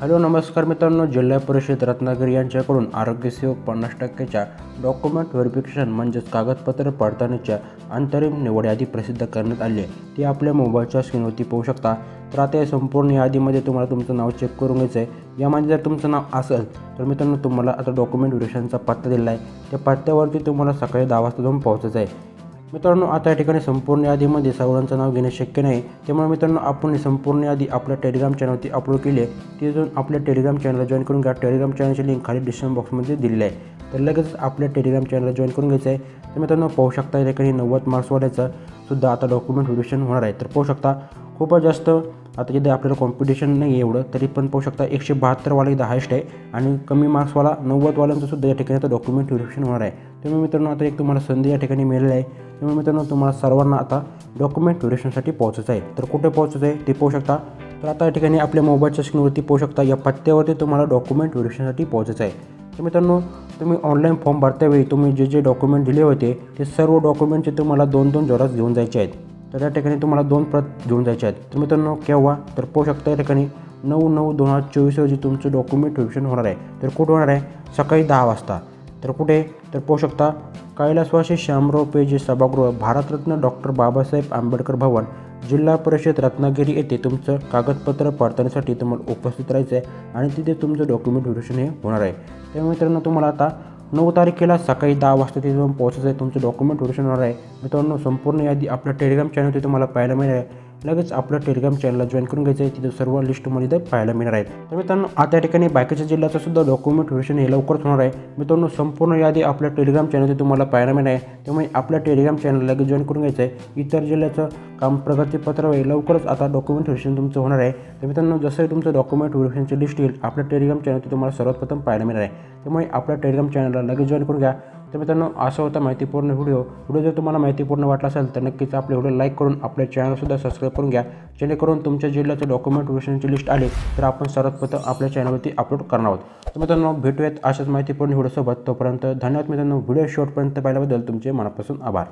Hello नमस्कार मित्रांनो, जिल्हा परिषद रत्नागिरी यांच्याकडून आरोग्य सेवक 50%च्या डॉक्युमेंट व्हेरिफिकेशन म्हणजेच कागदपत्र पडताळणीच्या अंतरिम निवड यादी प्रसिद्ध करण्यात आली आहे। ती आपल्या मोबाईलच्या स्क्रीनवरती पाहू शकता। तर आता या संपूर्ण यादीमध्ये तुम्हाला तुमचं नाव चेक करून घ्यायचं आहे। यामध्ये जर तुमचं नाव असेल तर मित्रांनो तुम्हाला आता डॉक्युमेंट व्हेरिफिकेशनचा पत्ता दिला आहे, त्या पत्त्यावरती तुम्हाला सकाळी 10 वाजता जाऊन पोहोचायचं आहे। मित्रांनो आता या ठिकाणी संपूर्ण यादीमध्ये सर्वांचं नाव घेणे शक्य नाही, त्यामुळे मित्रांनो आपण ही संपूर्ण यादी आपल्या टेलिग्राम चॅनलवरती अपलोड केली आहे। ती जाऊन आपल्या टेलिग्राम चॅनलला जॉईन करून घ्या। टेलिग्राम चॅनलची लिंक खाली डिस्क्रिप्शन बॉक्समध्ये दिलेली आहे, तर लगेच आपल्या टेलिग्राम चॅनलला जॉईन करून घ्यायचं आहे। तर मित्रांनो पाहू शकता या ठिकाणी 90 मार्क्सवाल्याचा सुद्धा आता डॉक्युमेंट व्हेरिफिकेशन होणार आहे। तर पाहू शकता खूपच जास्त आता जिथे आपल्याला कॉम्पिटिशन नाही एवढं, तरी पण पाहू शकता 172 वाला इथं हायस्ट आहे आणि कमी मार्क्सवाला 90 वाल्यांचं सुद्धा या ठिकाणी आता डॉक्युमेंट व्हेरिफिकेशन होणार आहे। त्यामुळे मित्रांनो आता एक तुम्हाला संधी या ठिकाणी मिळालेली आहे। त्यामुळे मित्रांनो तुम्हाला सर्वांना आता डॉक्युमेंट व्हेरिफिकेशनसाठी पोहोचायचं आहे। तर कुठे पोहोचायचं आहे ते पाहू शकता। तर आता या ठिकाणी आपल्या मोबाईलच्या स्क्रीनवरती पाहू शकता या पत्त्यावरती तुम्हाला डॉक्युमेंट व्हेरिफिकेशनसाठी पोहोचायचं आहे। तर मित्रांनो तुम्ही ऑनलाईन फॉर्म भरतावेळी तुम्ही जे डॉक्युमेंट दिले होते ते सर्व डॉक्युमेंटचे तुम्हाला 2-2 झेरॉक्स घेऊन जायचे आहेत। तर या ठिकाणी तुम्हाला 2 प्रत घेऊन जायचे आहेत। तर मित्रांनो केव्हा, तर पाहू शकता या ठिकाणी 9/9/2024 रोजी तुमचं डॉक्युमेंट व्हेरिफिकेशन होणार आहे। तर कुठे होणार आहे? सकाळी 10 वाजता। तर कुठे, तर पाहू शकता कैलासवासी शामराव पेजे सभागृह, भारतरत्न डॉक्टर बाबासाहेब आंबेडकर भवन, जिल्हा परिषद रत्नागिरी येथे तुमचं कागदपत्र पडताळणीसाठी तुम्हाला उपस्थित राहायचं आहे आणि तिथे तुमचं डॉक्युमेंट व्हेरिफिकेशन हे होणार आहे। त्यामुळे मित्रांनो तुम्हाला आता 9 तारखेला सकाळी 10 वाजता तिथे जाऊन पोहोचायचं आहे, तुमचं डॉक्युमेंट व्हेरिफिकेशन होणार आहे। मित्रांनो संपूर्ण यादी आपल्या टेलिग्राम चॅनलवरती तुम्हाला पाहायला मिळणार आहे। लगेच आपल्या टेलिग्राम चॅनलला जॉईन करून घ्यायचं आहे, तिथे सर्व लिस्टमध्ये इथे पाहायला मिळणार आहेत। तर मित्रांनो आता या ठिकाणी बाकीच्या जिल्ह्याचं सुद्धा डॉक्युमेंट व्हेरिफिकेशन हे लवकरच होणार आहे। मित्रांनो संपूर्ण यादी आपल्या टेलिग्राम चॅनलवरती तुम्हाला पाहायला मिळणार आहे, त्यामुळे आपल्या टेलिग्राम चॅनलला लगेच जॉईन करून घ्यायचं आहे। इतर जिल्ह्याचं काम प्रगतीपत्र आहे, लवकरच आता डॉक्युमेंट व्हेरिफिकेशन तुमचं होणार आहे। तर मित्रांनो जसंही तुमचं डॉक्युमेंट व्हेरिफिकेशनची लिस्ट येईल आपल्या टेलिग्राम चॅनलवरती तुम्हाला सर्वात प्रथम पाहायला मिळणार आहे, त्यामुळे आपल्या टेलिग्राम चॅनलला लगेच जॉईन करून घ्या। तर मित्रांनो असा होता माहितीपूर्ण व्हिडिओ जर तुम्हाला माहितीपूर्ण वाटला असेल तर नक्कीच आपल्या व्हिडिओ लाईक करून आपल्या चॅनलसुद्धा सबस्क्राईब करून घ्या, जेणेकरून तुमच्या जिल्ह्याचं डॉक्युमेंट व्हेरिफिकेशनची लिस्ट आली तर आपण सर्वात प्रथम आपल्या चॅनलवरती अपलोड करणार आहोत। तर मित्रांनो भेटूयात अशाच माहितीपूर्ण व्हिडिओसोबत, तोपर्यंत धन्यवाद मित्रांनो। व्हिडिओ शेवटपर्यंत पाहिल्याबद्दल तुमचे मनापासून आभार।